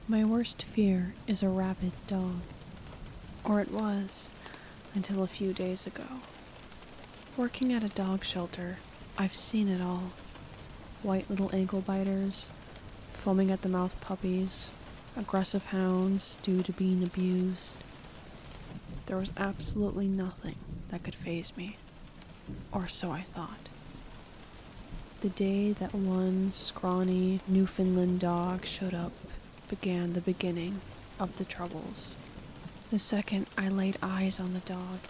My worst fear is a rabid dog. Or it was, until a few days ago. Working at a dog shelter, I've seen it all. White little ankle biters, foaming at the mouth puppies, aggressive hounds due to being abused. There was absolutely nothing that could faze me, or so I thought. The day that one scrawny Newfoundland dog showed up began the beginning of the troubles. The second I laid eyes on the dog,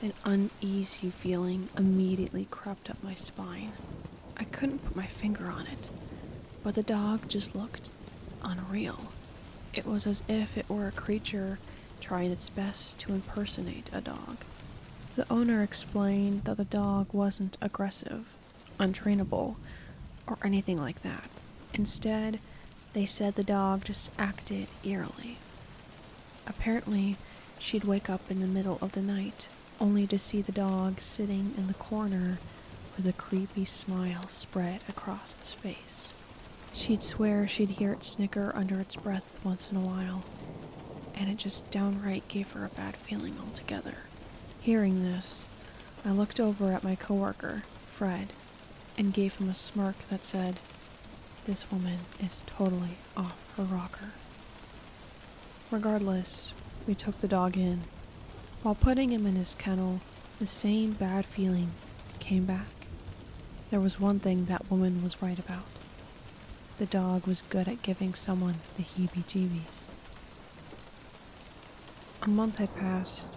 an uneasy feeling immediately crept up my spine. I couldn't put my finger on it, but the dog just looked unreal. It was as if it were a creature trying its best to impersonate a dog. The owner explained that the dog wasn't aggressive, untrainable, or anything like that. Instead, they said the dog just acted eerily. Apparently, she'd wake up in the middle of the night, only to see the dog sitting in the corner with a creepy smile spread across its face. She'd swear she'd hear it snicker under its breath once in a while, and it just downright gave her a bad feeling altogether. Hearing this, I looked over at my coworker, Fred, and gave him a smirk that said, "This woman is totally off her rocker." Regardless, we took the dog in. While putting him in his kennel, the same bad feeling came back. There was one thing that woman was right about. The dog was good at giving someone the heebie-jeebies. A month had passed,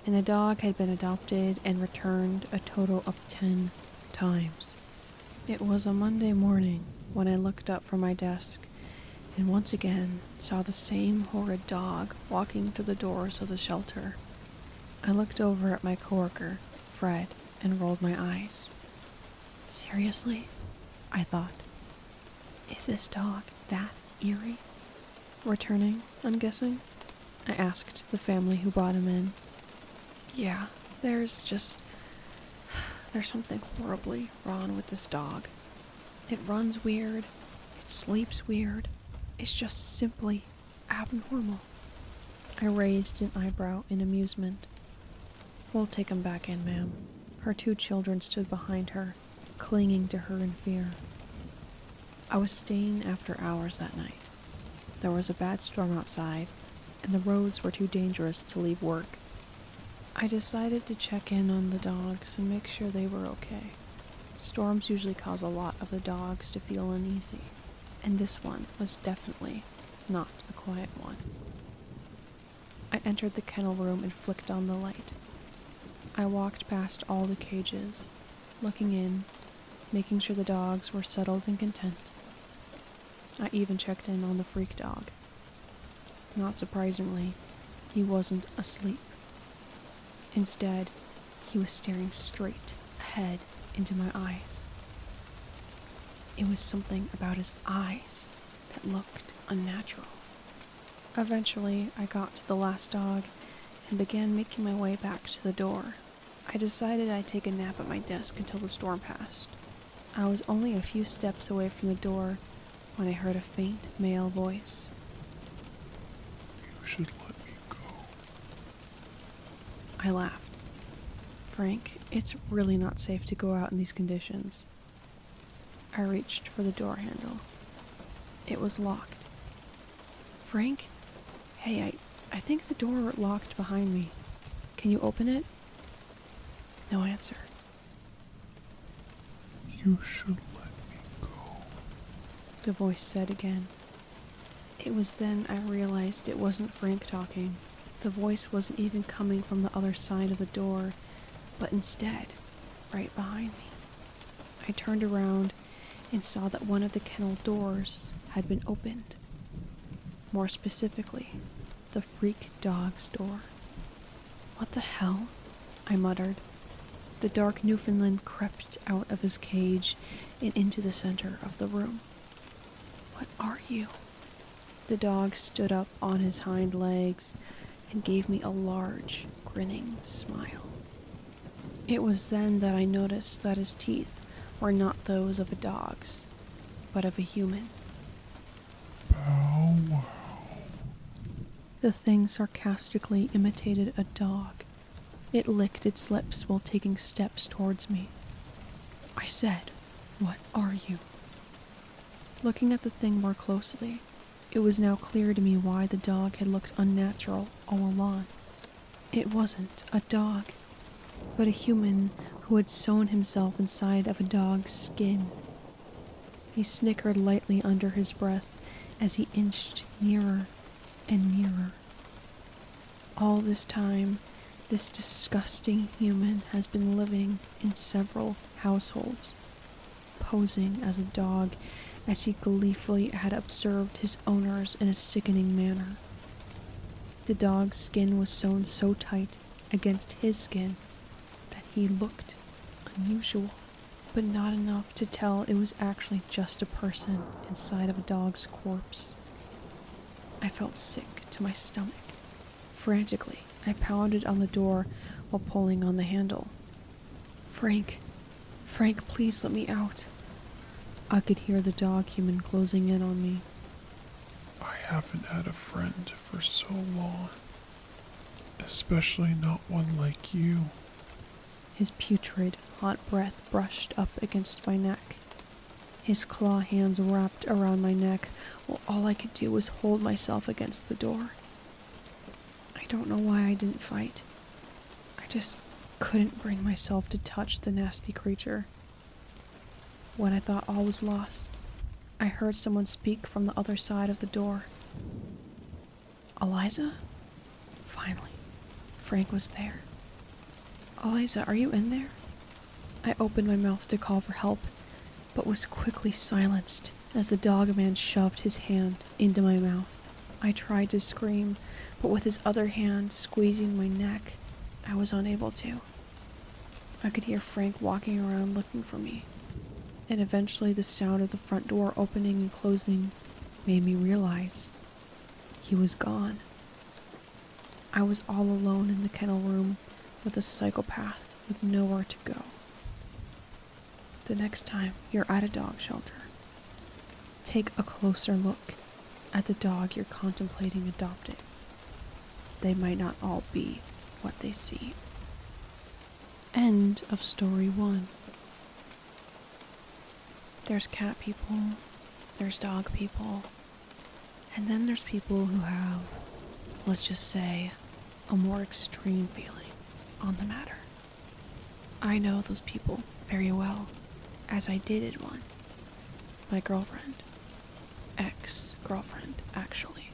and the dog had been adopted and returned a total of 10 times. It was a Monday morning when I looked up from my desk and once again saw the same horrid dog walking through the doors of the shelter. I looked over at my coworker, Fred, and rolled my eyes. Seriously? I thought. Is this dog that eerie? Returning, I'm guessing? I asked the family who brought him in. Yeah, there's something horribly wrong with this dog. It runs weird, it sleeps weird, it's just simply abnormal. I raised an eyebrow in amusement. We'll take him back in, ma'am. Her 2 children stood behind her, clinging to her in fear. I was staying after hours that night. There was a bad storm outside, and the roads were too dangerous to leave work. I decided to check in on the dogs and make sure they were okay. Storms usually cause a lot of the dogs to feel uneasy, and this one was definitely not a quiet one. I entered the kennel room and flicked on the light. I walked past all the cages, looking in, making sure the dogs were settled and content. I even checked in on the freak dog. Not surprisingly, he wasn't asleep. Instead, he was staring straight ahead into my eyes. It was something about his eyes that looked unnatural. Eventually, I got to the last dog and began making my way back to the door. I decided I'd take a nap at my desk until the storm passed. I was only a few steps away from the door when I heard a faint male voice. You should let me go. I laughed. Frank, it's really not safe to go out in these conditions. I reached for the door handle. It was locked. Frank? Hey, I think the door locked behind me. Can you open it? No answer. You should let me go. The voice said again. It was then I realized it wasn't Frank talking. The voice wasn't even coming from the other side of the door, but instead, right behind me. I turned around and saw that one of the kennel doors had been opened. More specifically, the freak dog's door. What the hell? I muttered. The dark Newfoundland crept out of his cage and into the center of the room. What are you? The dog stood up on his hind legs and gave me a large, grinning smile. It was then that I noticed that his teeth were not those of a dog's, but of a human. Bow wow. The thing sarcastically imitated a dog. It licked its lips while taking steps towards me. I said, "What are you?" Looking at the thing more closely, it was now clear to me why the dog had looked unnatural all along. It wasn't a dog, but a human who had sewn himself inside of a dog's skin. He snickered lightly under his breath as he inched nearer and nearer. All this time, this disgusting human has been living in several households, posing as a dog as he gleefully had observed his owners in a sickening manner. The dog's skin was sewn so tight against his skin that he looked unusual, but not enough to tell it was actually just a person inside of a dog's corpse. I felt sick to my stomach. Frantically, I pounded on the door while pulling on the handle. Frank, please let me out." I could hear the dog human closing in on me. I haven't had a friend for so long. Especially not one like you. His putrid, hot breath brushed up against my neck. His claw hands wrapped around my neck while all I could do was hold myself against the door. I don't know why I didn't fight. I just couldn't bring myself to touch the nasty creature. When I thought all was lost, I heard someone speak from the other side of the door. "Eliza?" Finally, Frank was there. "Eliza, are you in there?" I opened my mouth to call for help, but was quickly silenced as the dog man shoved his hand into my mouth. I tried to scream, but with his other hand squeezing my neck, I was unable to. I could hear Frank walking around looking for me, and eventually the sound of the front door opening and closing made me realize he was gone. I was all alone in the kennel room with a psychopath with nowhere to go. The next time you're at a dog shelter, take a closer look at the dog you're contemplating adopting. They might not all be what they seem. End of story 1. There's cat people, there's dog people, and then there's people who have, let's just say, a more extreme feeling on the matter. I know those people very well, as I dated one. My girlfriend. Ex-girlfriend, actually.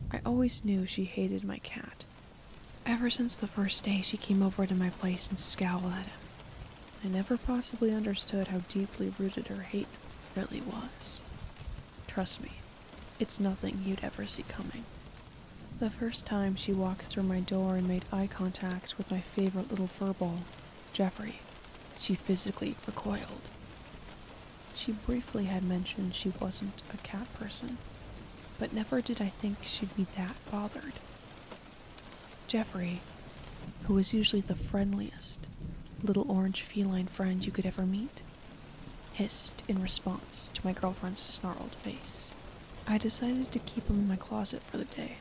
I always knew she hated my cat. Ever since the first day she came over to my place and scowled at him. I never possibly understood how deeply rooted her hate really was. Trust me, it's nothing you'd ever see coming. The first time she walked through my door and made eye contact with my favorite little furball, Jeffrey, she physically recoiled. She briefly had mentioned she wasn't a cat person, but never did I think she'd be that bothered. Jeffrey, who was usually the friendliest little orange feline friend you could ever meet, hissed in response to my girlfriend's snarled face. I decided to keep him in my closet for the day,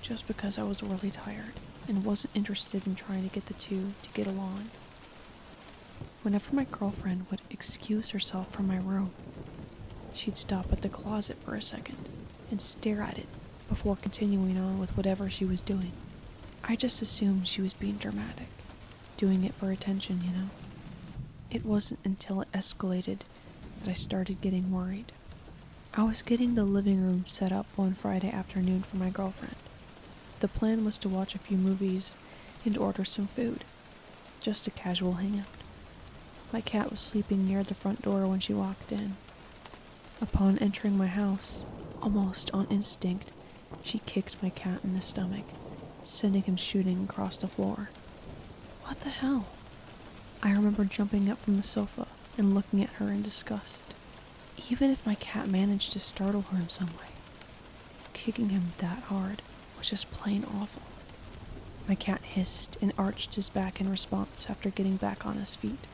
just because I was really tired and wasn't interested in trying to get the two to get along. Whenever my girlfriend would excuse herself from my room, she'd stop at the closet for a second and stare at it before continuing on with whatever she was doing. I just assumed she was being dramatic, doing it for attention, you know. It wasn't until it escalated that I started getting worried. I was getting the living room set up one Friday afternoon for my girlfriend. The plan was to watch a few movies and order some food, just a casual hangout. My cat was sleeping near the front door when she walked in. Upon entering my house, almost on instinct, she kicked my cat in the stomach, sending him shooting across the floor. What the hell? I remember jumping up from the sofa and looking at her in disgust. Even if my cat managed to startle her in some way, kicking him that hard was just plain awful. My cat hissed and arched his back in response after getting back on his feet.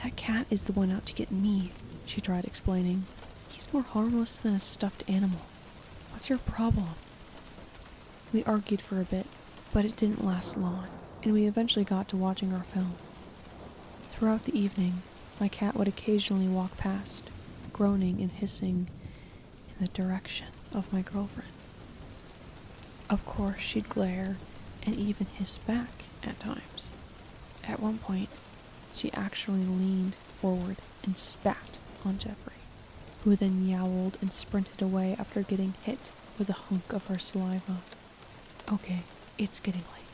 "That cat is the one out to get me," she tried explaining. "He's more harmless than a stuffed animal. What's your problem?" We argued for a bit, but it didn't last long, and we eventually got to watching our film. Throughout the evening, my cat would occasionally walk past, groaning and hissing in the direction of my girlfriend. Of course, she'd glare and even hiss back at times. At one point, she actually leaned forward and spat on Jeffrey, who then yowled and sprinted away after getting hit with a hunk of her saliva. "Okay, it's getting late,"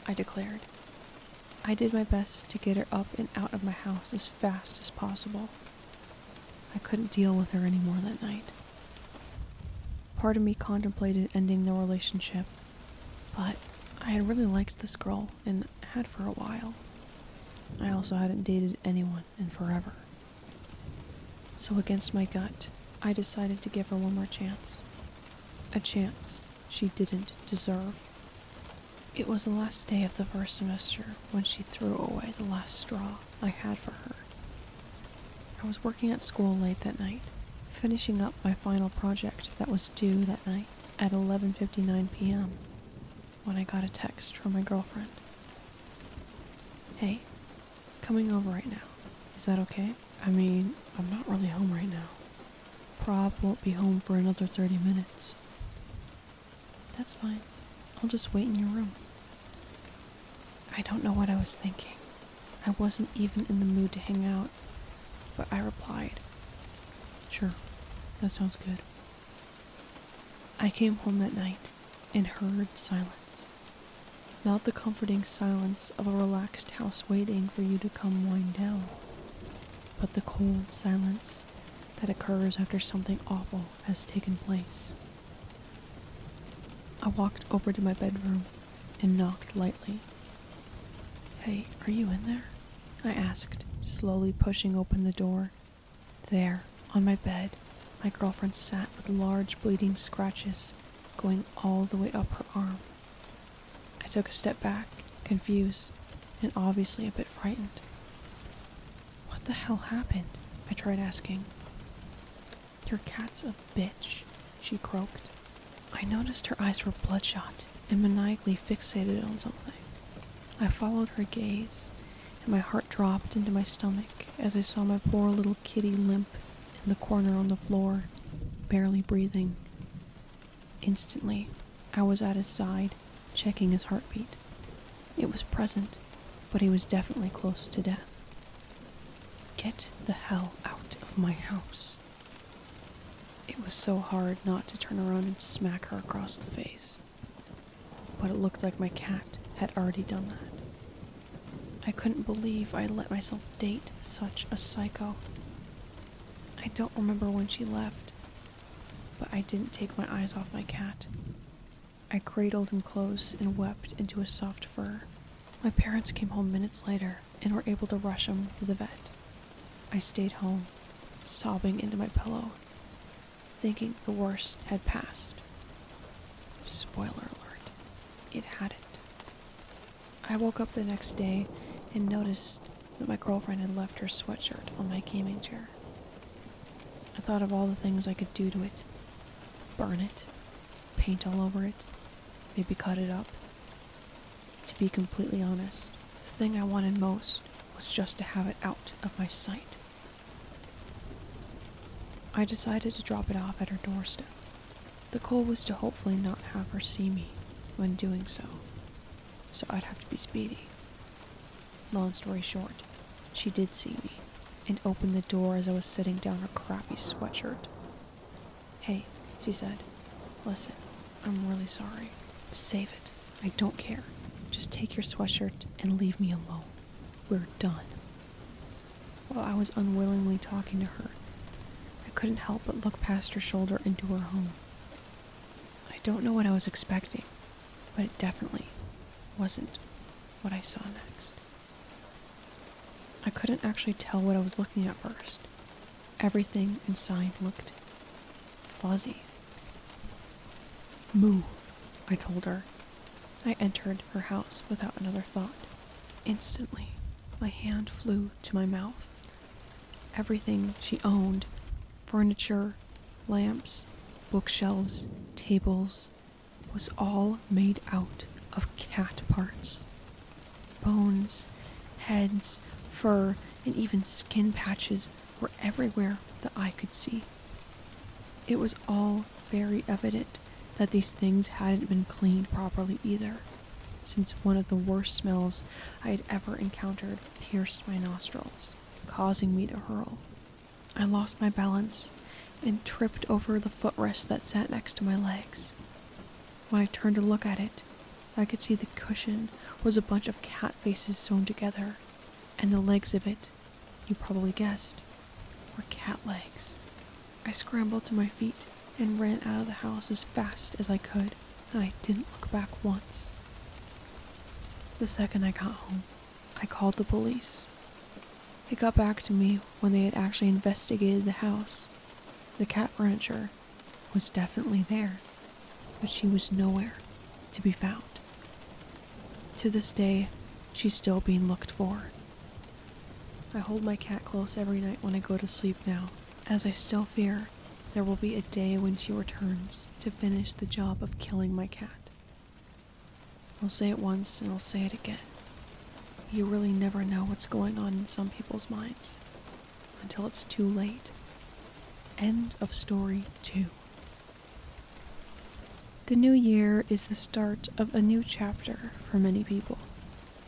I declared. I did my best to get her up and out of my house as fast as possible. I couldn't deal with her anymore that night. Part of me contemplated ending the relationship, but I had really liked this girl and had for a while. I also hadn't dated anyone in forever. So against my gut, I decided to give her one more chance. A chance she didn't deserve. It was the last day of the first semester when she threw away the last straw I had for her. I was working at school late that night, finishing up my final project that was due that night at 11:59 p.m. when I got a text from my girlfriend. "Hey, coming over right now. Is that okay? I mean, I'm not really home right now. Prob won't be home for another 30 minutes. "That's fine. I'll just wait in your room." I don't know what I was thinking. I wasn't even in the mood to hang out, but I replied, "Sure, that sounds good." I came home that night and heard silence. Not the comforting silence of a relaxed house waiting for you to come wind down, but the cold silence that occurs after something awful has taken place. I walked over to my bedroom and knocked lightly. "Hey, are you in there?" I asked, slowly pushing open the door. There, on my bed, my girlfriend sat with large bleeding scratches going all the way up her arm. I took a step back, confused, and obviously a bit frightened. "What the hell happened?" I tried asking. "Your cat's a bitch," she croaked. I noticed her eyes were bloodshot and maniacally fixated on something. I followed her gaze, and my heart dropped into my stomach as I saw my poor little kitty limp in the corner on the floor, barely breathing. Instantly, I was at his side, checking his heartbeat. It was present, but he was definitely close to death. Get the hell out of my house. It was so hard not to turn around and smack her across the face. But it looked like my cat had already done that. I couldn't believe I let myself date such a psycho. I don't remember when she left, but I didn't take my eyes off my cat. I cradled him close and wept into his soft fur. My parents came home minutes later and were able to rush him to the vet. I stayed home, sobbing into my pillow, thinking the worst had passed. Spoiler alert, it hadn't. I woke up the next day and noticed that my girlfriend had left her sweatshirt on my gaming chair. I thought of all the things I could do to it. Burn it, paint all over it, maybe cut it up. To be completely honest, the thing I wanted most was just to have it out of my sight. I decided to drop it off at her doorstep. The goal was to hopefully not have her see me when doing so I'd have to be speedy. Long story short, she did see me and opened the door as I was setting down her crappy sweatshirt. "Hey," she said, "listen, I'm really sorry. Save it. I don't care. Just take your sweatshirt and leave me alone. We're done." While I was unwillingly talking to her, I couldn't help but look past her shoulder into her home. I don't know what I was expecting, but it definitely wasn't what I saw next. I couldn't actually tell what I was looking at first. Everything inside looked fuzzy. "Move," I told her. I entered her house without another thought. Instantly, my hand flew to my mouth. Everything she owned, furniture, lamps, bookshelves, tables, was all made out of cat parts. Bones, heads, fur, and even skin patches were everywhere that I could see. It was all very evident that these things hadn't been cleaned properly either, since one of the worst smells I had ever encountered pierced my nostrils, causing me to hurl. I lost my balance and tripped over the footrest that sat next to my legs. When I turned to look at it, I could see the cushion was a bunch of cat faces sewn together, and the legs of it, you probably guessed, were cat legs. I scrambled to my feet and ran out of the house as fast as I could, and I didn't look back once. The second I got home, I called the police. It got back to me when they had actually investigated the house. The cat furniture was definitely there, but she was nowhere to be found. To this day, she's still being looked for. I hold my cat close every night when I go to sleep now, as I still fear there will be a day when she returns to finish the job of killing my cat. I'll say it once and I'll say it again. You really never know what's going on in some people's minds until it's too late. End of story 2. The new year is the start of a new chapter for many people.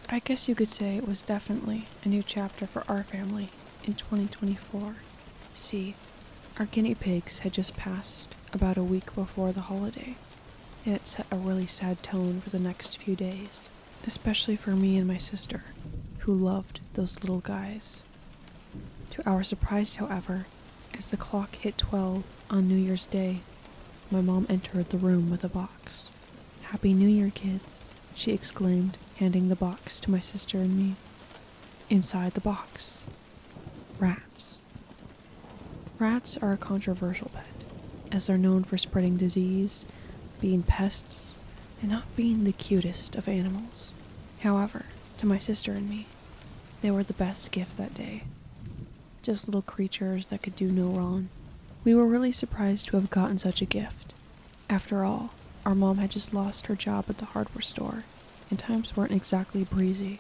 I guess you could say it was definitely a new chapter for our family in 2024. See, our guinea pigs had just passed about a week before the holiday, and it set a really sad tone for the next few days, especially for me and my sister, who loved those little guys. To our surprise, however, as the clock hit 12 on New Year's Day, my mom entered the room with a box. "Happy New Year, kids," she exclaimed, handing the box to my sister and me. Inside the box, rats. Rats are a controversial pet, as they're known for spreading disease, being pests, and not being the cutest of animals. However, to my sister and me, they were the best gift that day. Just little creatures that could do no wrong. We were really surprised to have gotten such a gift. After all, our mom had just lost her job at the hardware store, and times weren't exactly breezy.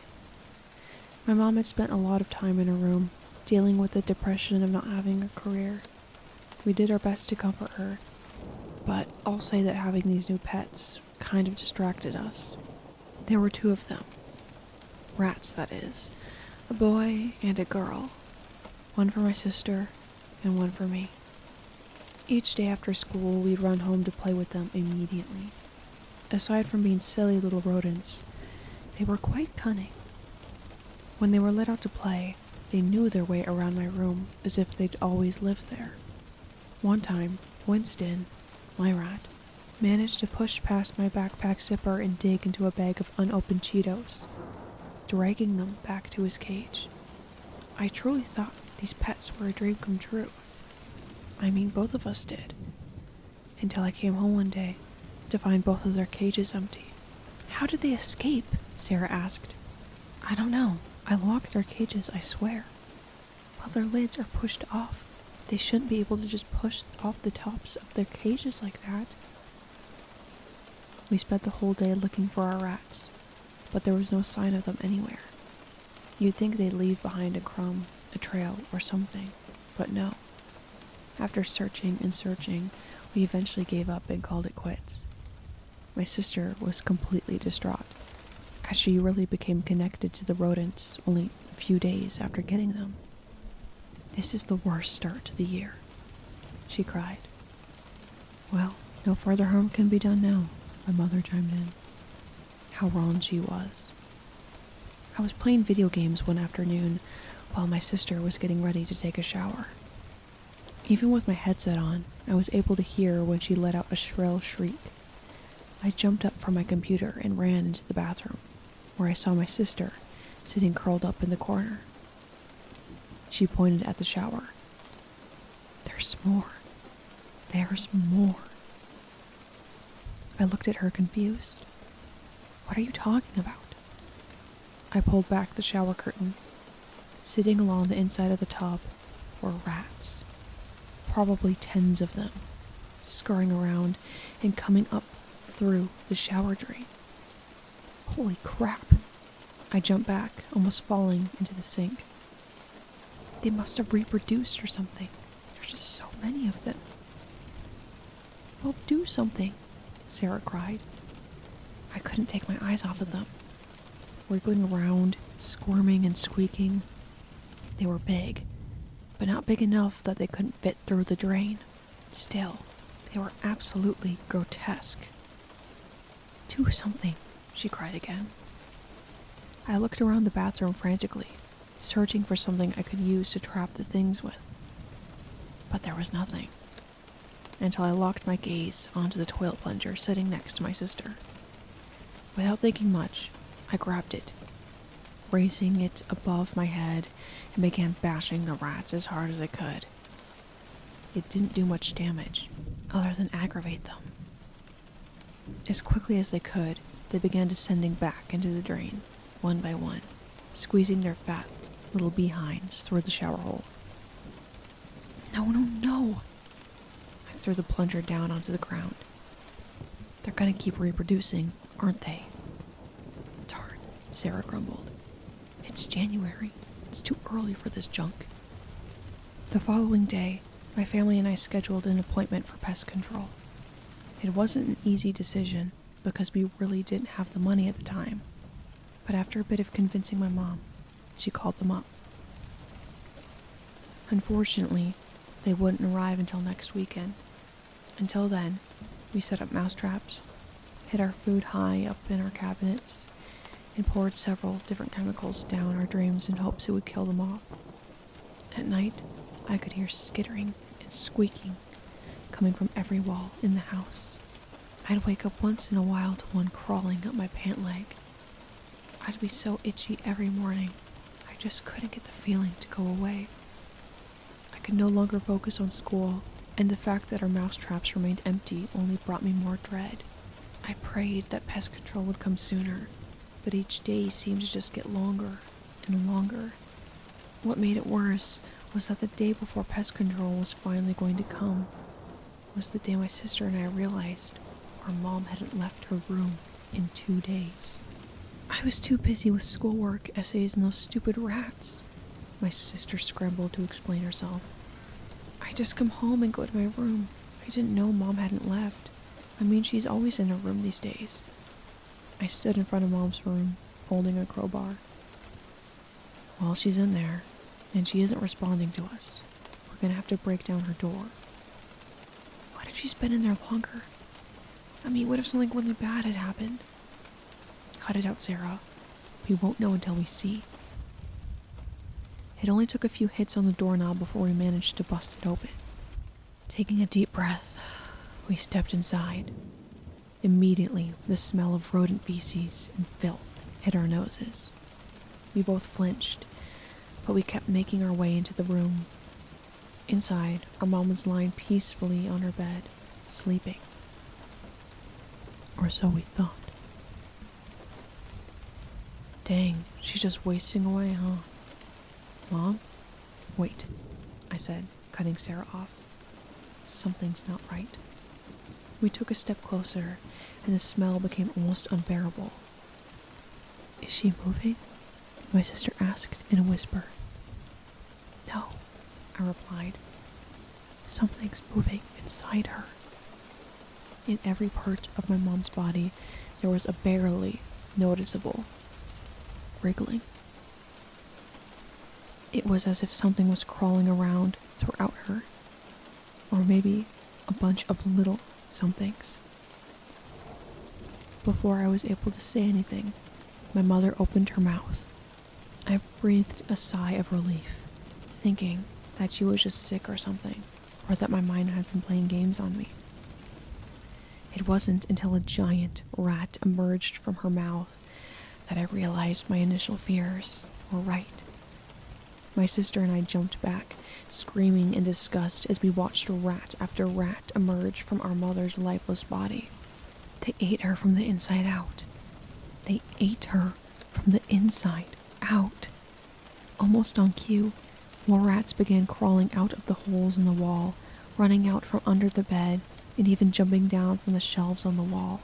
My mom had spent a lot of time in her room, dealing with the depression of not having a career. We did our best to comfort her, but I'll say that having these new pets kind of distracted us. There were 2 of them. Rats, that is. A boy and a girl. One for my sister and one for me. Each day after school, we'd run home to play with them immediately. Aside from being silly little rodents, they were quite cunning. When they were let out to play, they knew their way around my room as if they'd always lived there. One time, Winston, my rat, managed to push past my backpack zipper and dig into a bag of unopened Cheetos, dragging them back to his cage. I truly thought these pets were a dream come true. I mean, both of us did. Until I came home one day to find both of their cages empty. "How did they escape?" Sarah asked. "I don't know. I locked their cages, I swear." "Well, their lids are pushed off. They shouldn't be able to just push off the tops of their cages like that." We spent the whole day looking for our rats, but there was no sign of them anywhere. You'd think they'd leave behind a crumb, a trail, or something, but no. After searching and searching, we eventually gave up and called it quits. My sister was completely distraught, as she really became connected to the rodents only a few days after getting them. "This is the worst start to the year," she cried. "Well, no further harm can be done now," my mother chimed in. How wrong she was. I was playing video games one afternoon while my sister was getting ready to take a shower. Even with my headset on, I was able to hear when she let out a shrill shriek. I jumped up from my computer and ran into the bathroom, where I saw my sister sitting curled up in the corner. She pointed at the shower. "There's more. There's more." I looked at her confused. "What are you talking about?" I pulled back the shower curtain. Sitting along the inside of the tub were rats. Probably tens of them, scurrying around and coming up through the shower drain. Holy crap! I jumped back, almost falling into the sink. They must have reproduced or something. There's just so many of them. Well, do something, Sarah cried. I couldn't take my eyes off of them. Wiggling around, squirming and squeaking. They were big, but not big enough that they couldn't fit through the drain. Still, they were absolutely grotesque. Do something, she cried again. I looked around the bathroom frantically, searching for something I could use to trap the things with. But there was nothing, until I locked my gaze onto the toilet plunger sitting next to my sister. Without thinking much, I grabbed it, raising it above my head, and began bashing the rats as hard as I could. It didn't do much damage, other than aggravate them. As quickly as they could, they began descending back into the drain, one by one, squeezing their fat little behinds through the shower hole. No, no, no! I threw the plunger down onto the ground. They're gonna keep reproducing, aren't they? Darn, Sarah grumbled. It's January. It's too early for this junk. The following day, my family and I scheduled an appointment for pest control. It wasn't an easy decision because we really didn't have the money at the time. But after a bit of convincing my mom, she called them up. Unfortunately, they wouldn't arrive until next weekend. Until then, we set up mousetraps, hid our food high up in our cabinets, and poured several different chemicals down our drains in hopes it would kill them off. At night, I could hear skittering and squeaking coming from every wall in the house. I'd wake up once in a while to one crawling up my pant leg. I'd be so itchy every morning, I just couldn't get the feeling to go away. I could no longer focus on school, and the fact that our mousetraps remained empty only brought me more dread. I prayed that pest control would come sooner, but each day seemed to just get longer and longer. What made it worse was that the day before pest control was finally going to come was the day my sister and I realized our mom hadn't left her room in 2 days. I was too busy with schoolwork, essays, and those stupid rats. My sister scrambled to explain herself. I just come home and go to my room. I didn't know Mom hadn't left. I mean, she's always in her room these days. I stood in front of Mom's room, holding a crowbar. Well, she's in there, and she isn't responding to us. We're gonna have to break down her door. What if she's been in there longer? I mean, what if something really bad had happened? Cut it out, Sarah. We won't know until we see. It only took a few hits on the doorknob before we managed to bust it open. Taking a deep breath, we stepped inside. Immediately, the smell of rodent feces and filth hit our noses. We both flinched, but we kept making our way into the room. Inside, our mom was lying peacefully on her bed, sleeping. Or so we thought. Dang, she's just wasting away, huh? Mom? Wait, I said, cutting Sarah off. Something's not right. We took a step closer, and the smell became almost unbearable. Is she moving? My sister asked in a whisper. No, I replied. Something's moving inside her. In every part of my mom's body, there was a barely noticeable wriggling. It was as if something was crawling around throughout her, or maybe a bunch of little somethings. Before I was able to say anything, my mother opened her mouth. I breathed a sigh of relief, thinking that she was just sick or something, or that my mind had been playing games on me. It wasn't until a giant rat emerged from her mouth that I realized my initial fears were right. My sister and I jumped back, screaming in disgust as we watched rat after rat emerge from our mother's lifeless body. They ate her from the inside out. They ate her from the inside out. Almost on cue, more rats began crawling out of the holes in the wall, running out from under the bed, and even jumping down from the shelves on the wall,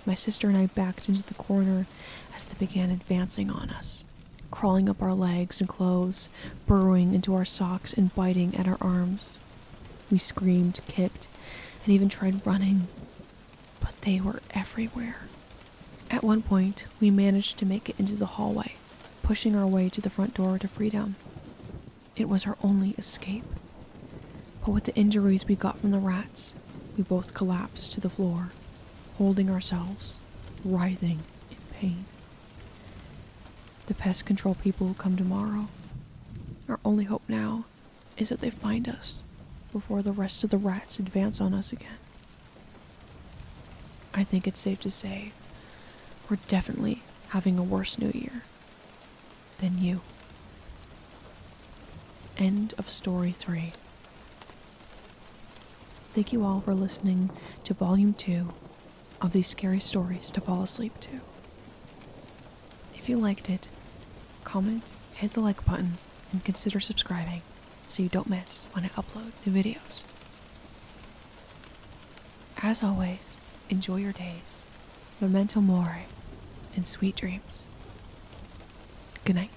my sister and I backed into the corner as they began advancing on us, crawling up our legs and clothes, burrowing into our socks and biting at our arms. We screamed, kicked, and even tried running, but they were everywhere. At one point, we managed to make it into the hallway, pushing our way to the front door to freedom. It was our only escape. But with the injuries we got from the rats, we both collapsed to the floor, holding ourselves, writhing in pain. The pest control people will come tomorrow. Our only hope now is that they find us before the rest of the rats advance on us again. I think it's safe to say we're definitely having a worse New Year than you. End of story 3. Thank you all for listening to Volume 2 of these scary stories to fall asleep to. If you liked it, comment, hit the like button, and consider subscribing so you don't miss when I upload new videos. As always, enjoy your days, Memento Mori, and sweet dreams. Good night.